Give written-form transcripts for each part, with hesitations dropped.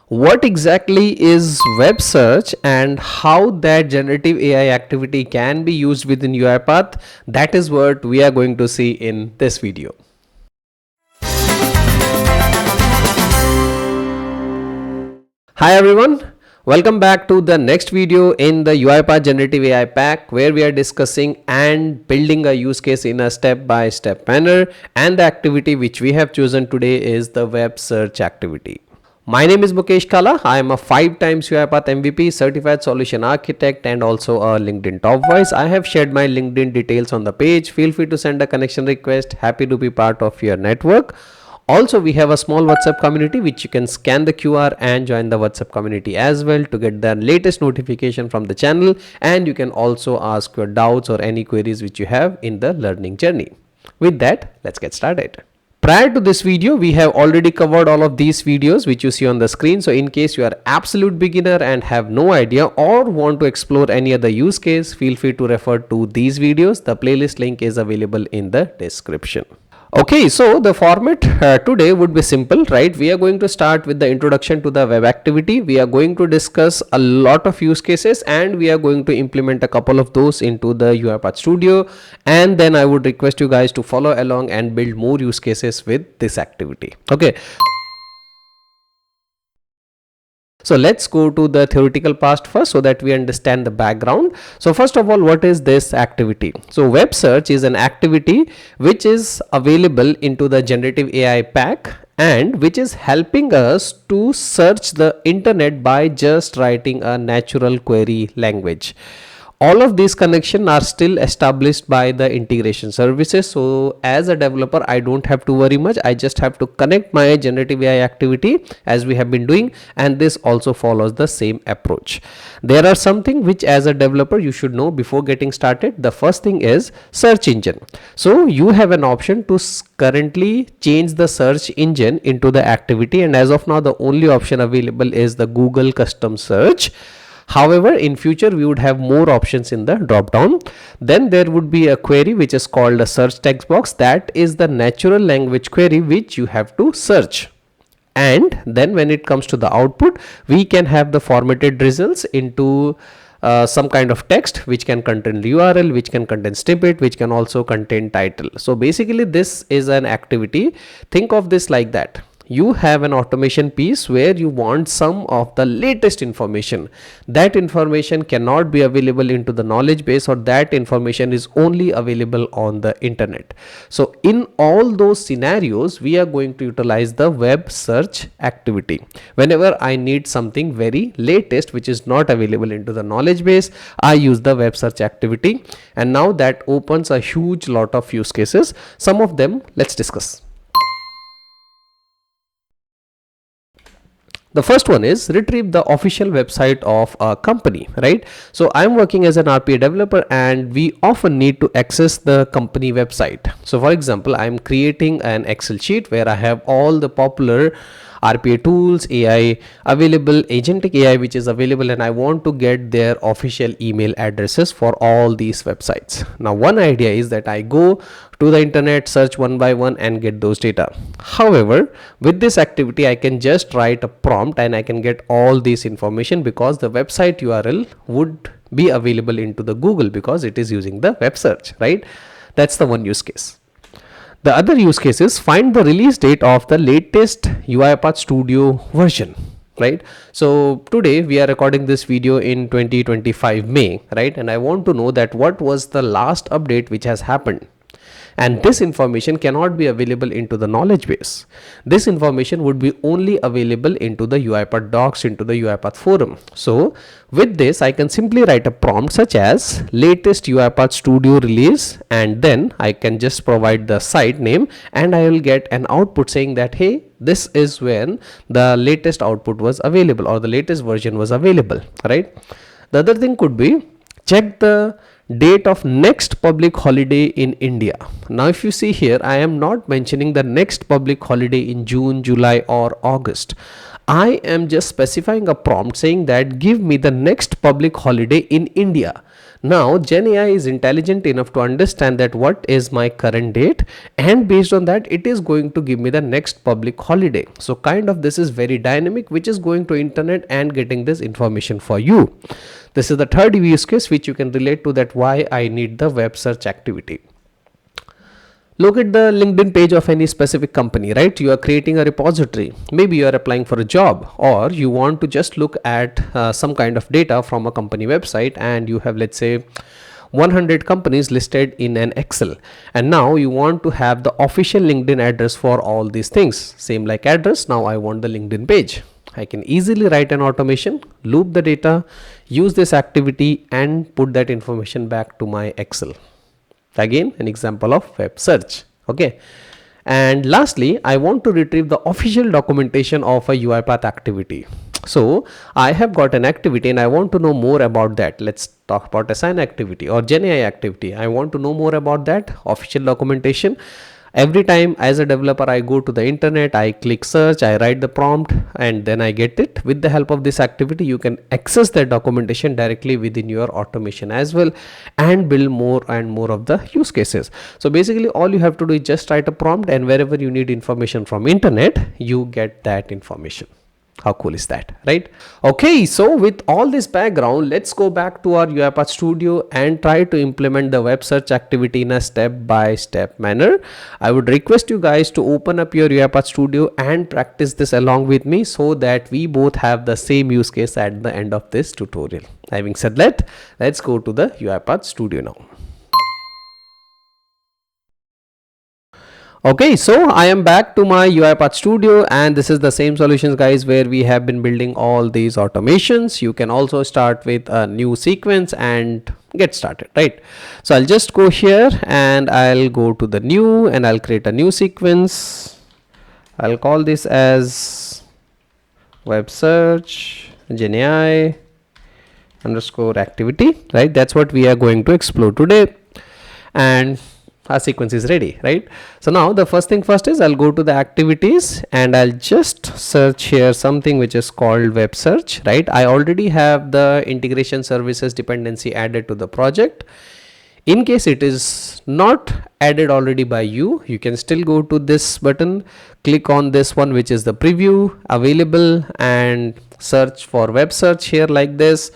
What exactly is web search and how that generative AI activity can be used within UiPath? That is what we are going to see in this video. Hi everyone, welcome back to the next video in the UiPath Generative AI pack, where we are discussing and building a use case in a step-by-step manner, and the activity which we have chosen today is the web search activity. My name is Mukesh Kala. I am a 5 times UiPath MVP, certified solution architect, and also a LinkedIn top voice. I have shared my LinkedIn details on the page. Feel free to send a connection request. Happy to be part of your network. Also, we have a small WhatsApp community which you can scan the QR and join the WhatsApp community as well to get the latest notification from the channel. And you can also ask your doubts or any queries which you have in the learning journey. With that, let's get started. Prior to this video, we have already covered all of these videos which you see on the screen. So in case you are absolute beginner and have no idea or want to explore any other use case, feel free to refer to these videos. The playlist link is available in the description. Okay, so the format today would be simple, right? We are going to start with the introduction to the web activity. We are going to discuss a lot of use cases and we are going to implement a couple of those into the UiPath Studio. And then I would request you guys to follow along and build more use cases with this activity. Okay. So let's go to the theoretical part first so that we understand the background. So first of all, what is this activity? So web search is an activity which is available into the generative AI pack and which is helping us to search the internet by just writing a natural query language. All of these connections are still established by the integration services. So as a developer, I don't have to worry much. I just have to connect my generative AI activity as we have been doing, and this also follows the same approach. There are something which as a developer you should know before getting started. The first thing is search engine. So you have an option to currently change the search engine into the activity, and as of now the only option available is the Google custom search. However, in future we would have more options in the drop down. Then there would be a query which is called a search text box. That is the natural language query which you have to search. And then when it comes to the output, we can have the formatted results into some kind of text which can contain URL, which can contain snippet, which can also contain title. So basically this is an activity. Think of this like that. You have an automation piece where you want some of the latest information. That information cannot be available into the knowledge base, or that information is only available on the internet. So in all those scenarios, we are going to utilize the web search activity. Whenever I need something very latest which is not available into the knowledge base, I use the web search activity, and now that opens a huge lot of use cases. Some of them let's discuss. The first one is retrieve the official website of a company, right? So I'm working as an RPA developer and we often need to access the company website. So for example, I'm creating an Excel sheet where I have all the popular RPA tools, AI available, Agentic AI which is available, and I want to get their official email addresses for all these websites. Now one idea is that I go to the internet, search one by one and get those data. However, with this activity I can just write a prompt and I can get all this information because the website URL would be available into the Google because it is using the web search, right? That's the one use case. The other use case is find the release date of the latest UiPath Studio version, right? So today we are recording this video in 2025 May, right? And I want to know that what was the last update which has happened. And this information cannot be available into the knowledge base. This information would be only available into the UiPath docs, into the UiPath forum. So with this, I can simply write a prompt such as latest UiPath Studio release, and then I can just provide the site name and I will get an output saying that, hey, this is when the latest output was available or the latest version was available, right? The other thing could be check the date of next public holiday in India. Now if you see here, I am not mentioning the next public holiday in June, July or August. I am just specifying a prompt saying that give me the next public holiday in India. Now GenAI is intelligent enough to understand that what is my current date, and based on that it is going to give me the next public holiday. So kind of this is very dynamic, which is going to internet and getting this information for you. This is the third use case which you can relate to, that why I need the web search activity. Look at the LinkedIn page of any specific company, right? You are creating a repository. Maybe you are applying for a job, or you want to just look at some kind of data from a company website, and you have, let's say, 100 companies listed in an Excel, and now you want to have the official LinkedIn address for all these things. Same like address, now I want the LinkedIn page. I can easily write an automation, loop the data, use this activity, and put that information back to my Excel. Again, an example of web search. Okay. And lastly, I want to retrieve the official documentation of a UiPath activity. So I have got an activity and I want to know more about that. Let's talk about assign activity or GenAI activity. I want to know more about that official documentation. Every time as a developer I go to the internet, I click search, I write the prompt, and then I get it. With the help of this activity, you can access that documentation directly within your automation as well, and build more and more of the use cases. So basically all you have to do is just write a prompt, and wherever you need information from internet, you get that information. How cool is that, right? Okay, so with all this background, let's go back to our UiPath Studio and try to implement the web search activity in a step-by-step manner. I would request you guys to open up your UiPath Studio and practice this along with me, so that we both have the same use case at the end of this tutorial. Having said that, let's go to the UiPath Studio now. Okay, so I am back to my UiPath Studio, and this is the same solutions, guys, where we have been building all these automations. You can also start with a new sequence and get started, right? So I'll just go here and I'll go to the new, and I'll create a new sequence. I'll call this as web search GenAI underscore activity, right? That's what we are going to explore today. And our sequence is ready, right? So now the first thing first is I'll go to the activities and I'll just search here something which is called web search, right? I already have the integration services dependency added to the project. In case it is not added already by you, you can still go to this button, click on this one, which is the preview available, and search for web search here like this.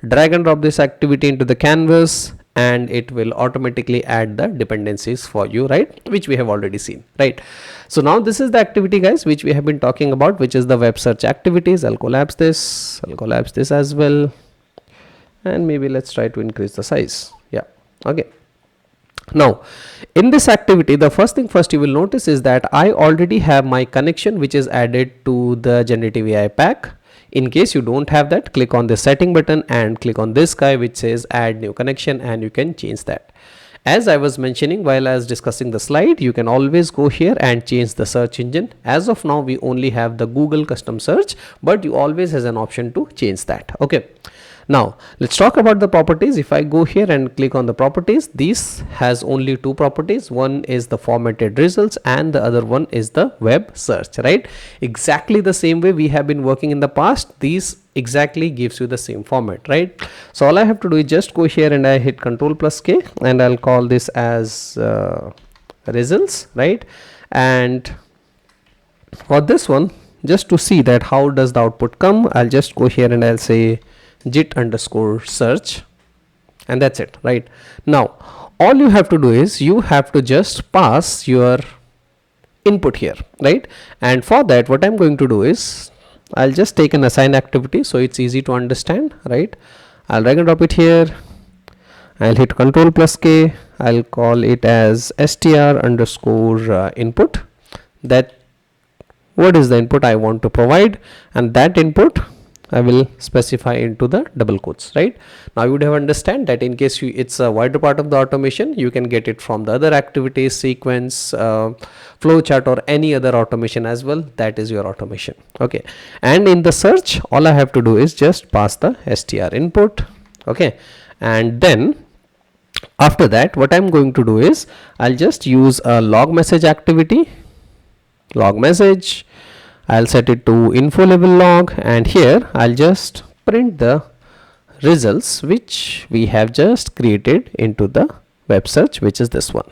Drag and drop this activity into the canvas, and it will automatically add the dependencies for you, right? Which we have already seen, right? So now this is the activity, guys, which we have been talking about, which is the web search activities. I'll collapse this as well, and maybe let's try to increase the size. Yeah, okay. Now in this activity, the first thing first you will notice is that I already have my connection which is added to the generative AI pack. In case you don't have that, click on the setting button and click on this guy which says add new connection, and you can change that. As I was mentioning while I was discussing the slide, you can always go here and change the search engine. As of now, we only have the Google custom search, but you always has an option to change that. Okay. Now let's talk about the properties. If I go here and click on the properties, this has only two properties. One is the formatted results and the other one is the web search, right? Exactly the same way we have been working in the past. These exactly gives you the same format, right? So all I have to do is just go here and I hit Ctrl+K, and I'll call this as results, right? And for this one, just to see that how does the output come, I'll just go here and I'll say git underscore search, and that's it, right? Now all you have to do is you have to just pass your input here, right? And for that, what I'm going to do is I'll just take an assign activity so it's easy to understand, right? I'll drag and drop it here. I'll hit Ctrl+K. I'll call it as str underscore input. That what is the input I want to provide, and that input I will specify into the double quotes, right? Now you would have understand that in case it's a wider part of the automation, you can get it from the other activities, sequence, flowchart, or any other automation as well. That is your automation. Okay. And in the search, all I have to do is just pass the str input. Okay. And then after that, what I'm going to do is I'll just use a log message activity, log message. I'll set it to info level log, and here I'll just print the results which we have just created into the web search, which is this one.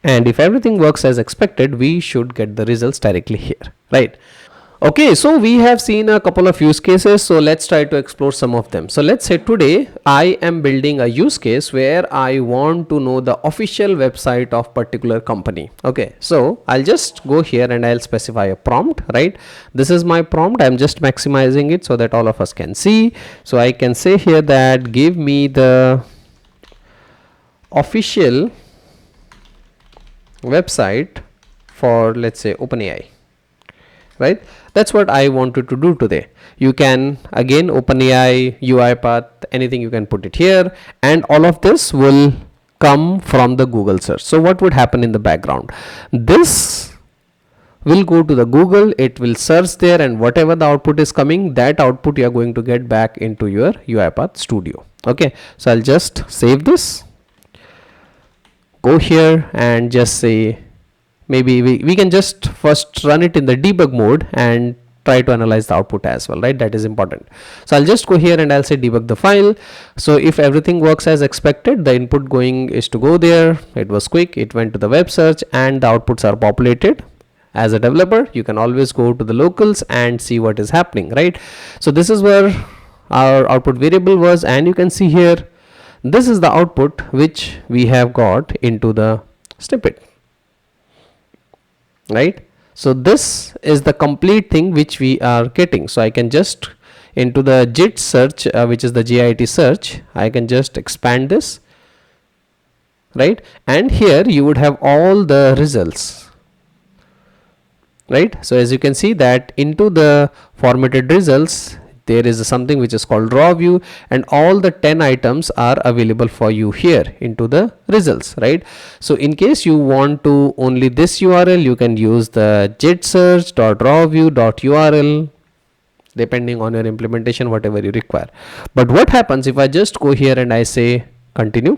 And if everything works as expected, we should get the results directly here, right? Okay, so we have seen a couple of use cases, so let's try to explore some of them. So let's say today I am building a use case where I want to know the official website of particular company. Okay, so I'll just go here and I'll specify a prompt, right? This is my prompt. I'm just maximizing it so that all of us can see. So I can say here that give me the official website for, let's say, OpenAI, right? That's what I wanted to do today. You can again OpenAI, UiPath, anything you can put it here, and all of this will come from the Google search. So what would happen in the background? This will go to the Google, it will search there, and whatever the output is coming, that output you are going to get back into your UiPath Studio. Okay, so I'll just save this, go here and just say, maybe we can just first run it in the debug mode and try to analyze the output as well, right? That is important. So I'll just go here and I'll say debug the file. So if everything works as expected, the input going is to go there, it was quick, it went to the web search, and the outputs are populated. As a developer, you can always go to the locals and see what is happening, right? So this is where our output variable was, and you can see here, this is the output which we have got into the snippet, right? So this is the complete thing which we are getting. So I can just into the JIT search, which is the JIT search, I can just expand this, right? And here you would have all the results, right? So as you can see that into the formatted results, there is something which is called raw view, and all the 10 items are available for you here into the results, right? So in case you want to only this URL, you can use the JIT search.rawview.url, depending on your implementation, whatever you require. But what happens if I just go here and I say continue?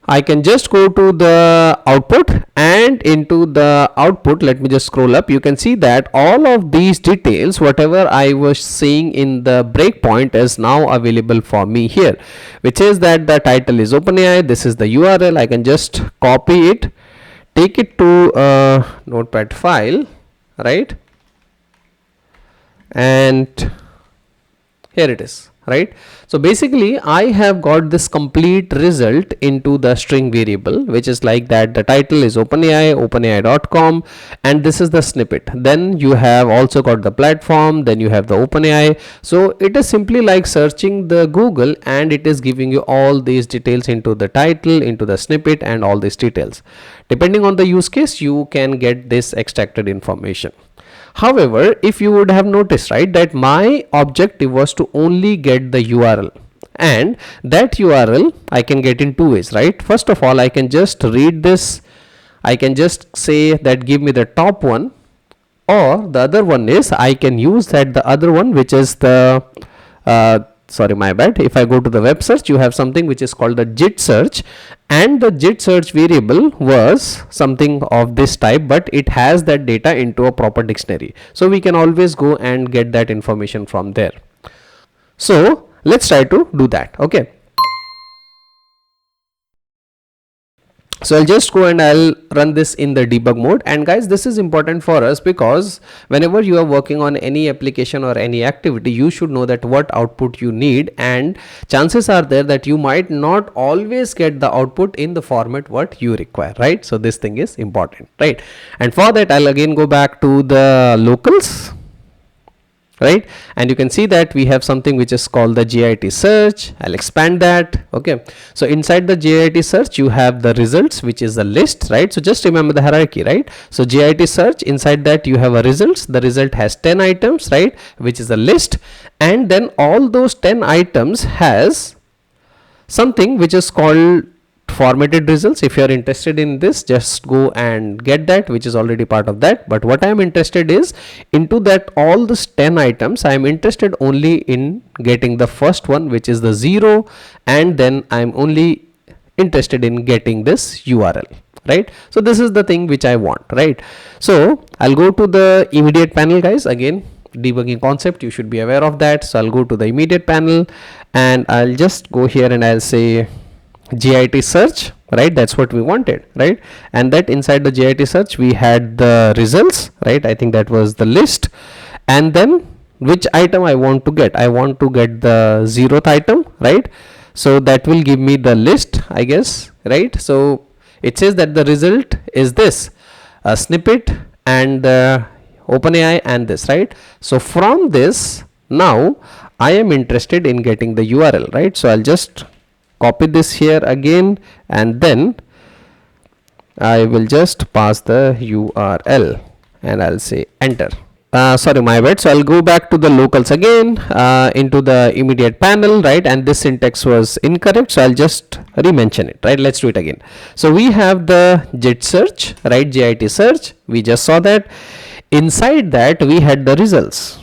I can just go to the output, and into the output, let me just scroll up, you can see that all of these details, whatever I was seeing in the breakpoint, is now available for me here, which is that the title is OpenAI, this is the URL. I can just copy it, take it to a notepad file, right? And here it is, right? So basically I have got this complete result into the string variable, which is like that the title is OpenAI, openai.com, and this is the snippet. Then you have also got the platform, then you have the OpenAI. So it is simply like searching the Google, and it is giving you all these details into the title, into the snippet, and all these details. Depending on the use case, you can get this extracted information. However, if you would have noticed, right, that my objective was to only get the URL, and that URL I can get in two ways, right? First of all, I can just read this, I can just say that give me the top one, or the other one is I can use that the other one, which is the sorry, my bad, if I go to the web search, you have something which is called the JIT search, and the JIT search variable was something of this type, but it has that data into a proper dictionary, so we can always go and get that information from there. So let's try to do that. Okay, so I'll just go and I'll run this in the debug mode. And guys, this is important for us because whenever you are working on any application or any activity, you should know that what output you need, and chances are there that you might not always get the output in the format what you require, right? So this thing is important, right? And for that, I'll again go back to the locals, right? And you can see that we have something which is called the JIT search. I'll expand that. Okay, so inside the JIT search you have the results, which is the list, right? So just remember the hierarchy, right? So JIT search, inside that you have a results, the result has 10 items, right, which is a list, and then all those 10 items has something which is called formatted results. If you are interested in this, just go and get that, which is already part of that. But what I am interested is into that all this 10 items, I am interested only in getting the first one, which is the 0, and then I am only interested in getting this URL. right? So this is the thing which I want, right? So I'll go to the immediate panel, guys. Again, debugging concept, you should be aware of that. So I'll go to the immediate panel and I'll just go here and I'll say GIT search, right? That's what we wanted, right? And that inside the GIT search we had the results, right? I think that was the list. And then which item I want to get, I want to get the 0th item, right? So that will give me the list, I guess, right? So it says that the result is this, a snippet and the OpenAI and this, right? So from this, now I am interested in getting the URL, right? So I'll just copy this here again and then I will just pass the URL and I'll say enter. Sorry, my bad. So I'll go back to the locals again into the immediate panel, right? And this syntax was incorrect, so I'll just re-mention it, right? Let's do it again. So we have the JIT search, right? GIT search. We just saw that. Inside that we had the results.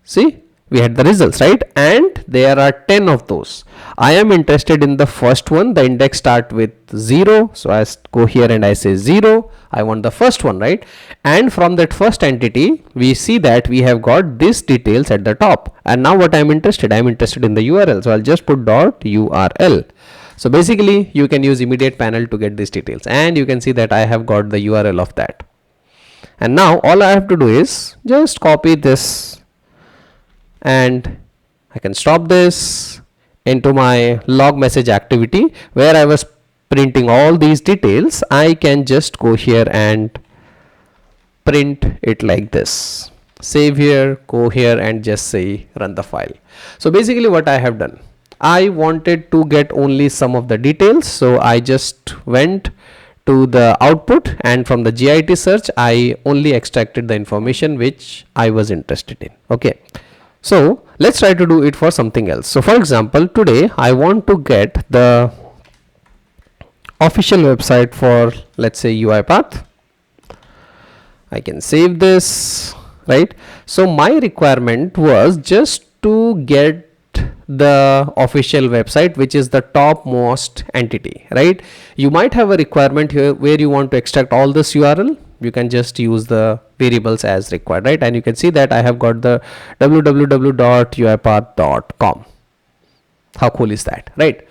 See, we had the results, right? And there are 10 of those. I am interested in the first one. The index start with 0. So I go here and I say 0. I want the first one, right? And from that first entity, we see that we have got these details at the top. And now what I'm interested in the URL. So I'll just put .url. So basically you can use immediate panel to get these details, and you can see that I have got the URL of that. And now all I have to do is just copy this and I can stop this into my log message activity where I was printing all these details. I can just go here and print it like this. Save here, go here and just say run the file. So basically what I have done, I wanted to get only some of the details. So I just went to the output and from the GIT search I only extracted the information which I was interested in. Okay. So let's try to do it for something else. So for example, today I want to get the official website for, let's say, UiPath. I can save this, right? So my requirement was just to get the official website, which is the topmost entity, right? You might have a requirement here where you want to extract all this URL. You can just use the variables as required, right? And you can see that I have got the www.uipath.com. How cool is that, right?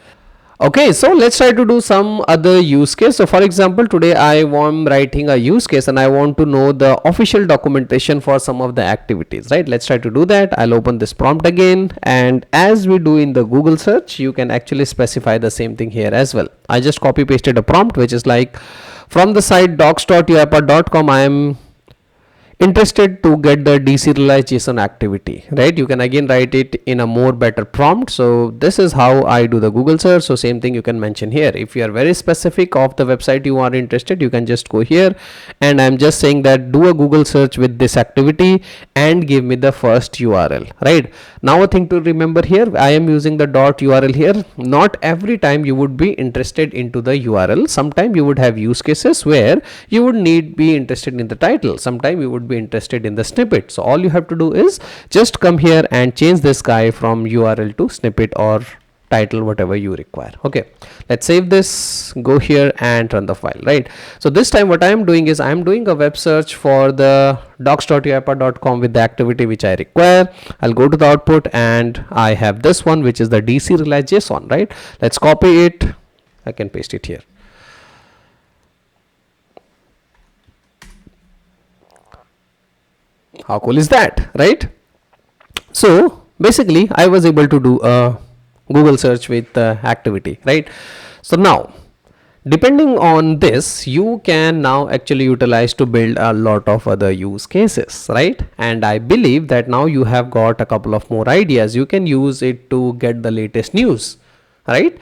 Okay, so let's try to do some other use case. So for example, today I am writing a use case and I want to know the official documentation for some of the activities, right? Let's try to do that. I'll open this prompt again, and as we do in the Google search, you can actually specify the same thing here as well. I just copy pasted a prompt which is like, from the site docs.uipath.com, I am interested to get the deserialized JSON activity, right? You can again write it in a more better prompt. So this is how I do the Google search. So same thing you can mention here. If you are very specific of the website you are interested, you can just go here and I'm just saying that do a Google search with this activity and give me the first URL, right? Now a thing to remember here, I am using the .url here. Not every time you would be interested into the URL. Sometime you would have use cases where you would be interested in the title. Sometime you would be interested in the snippet. So all you have to do is just come here and change this guy from URL to snippet or title, whatever you require. Okay, let's save this, go here and run the file, right? So this time what I am doing is I am doing a web search for the docs.uipath.com with the activity which I require. I'll go to the output and I have this one which is the deserialized JSON, right? Let's copy it. I can paste it here. How cool is that, right? So basically I was able to do a Google search with activity, right? So now depending on this, you can now actually utilize to build a lot of other use cases, right? And I believe that now you have got a couple of more ideas. You can use it to get the latest news, right?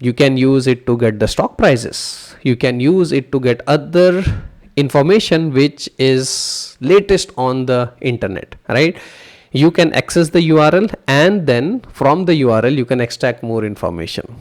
You can use it to get the stock prices. You can use it to get other information which is latest on the internet, right? You can access the URL and then from the URL you can extract more information.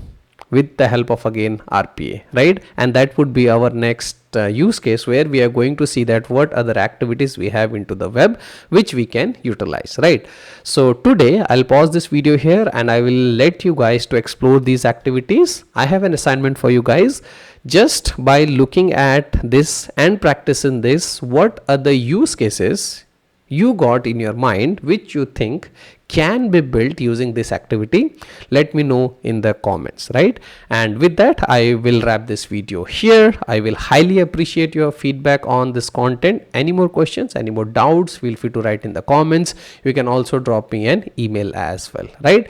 with the help of again RPA, right? And that would be our next use case, where we are going to see that what other activities we have into the web which we can utilize, right? So today I'll pause this video here and I will let you guys to explore these activities. I have an assignment for you guys. Just by looking at this and practicing this, what are the use cases you got in your mind which you think can be built using this activity? Let me know in the comments, right? And with that, I will wrap this video here. I will highly appreciate your feedback on this content. Any more questions, any more doubts, feel free to write in the comments. You can also drop me an email as well, right?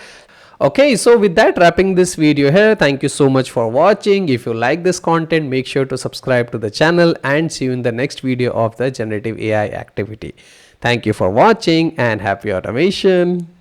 Okay, so with that, wrapping this video here. Thank you so much for watching. If you like this content, make sure to subscribe to the channel and see you in the next video of the generative AI activity. Thank you for watching and happy automation.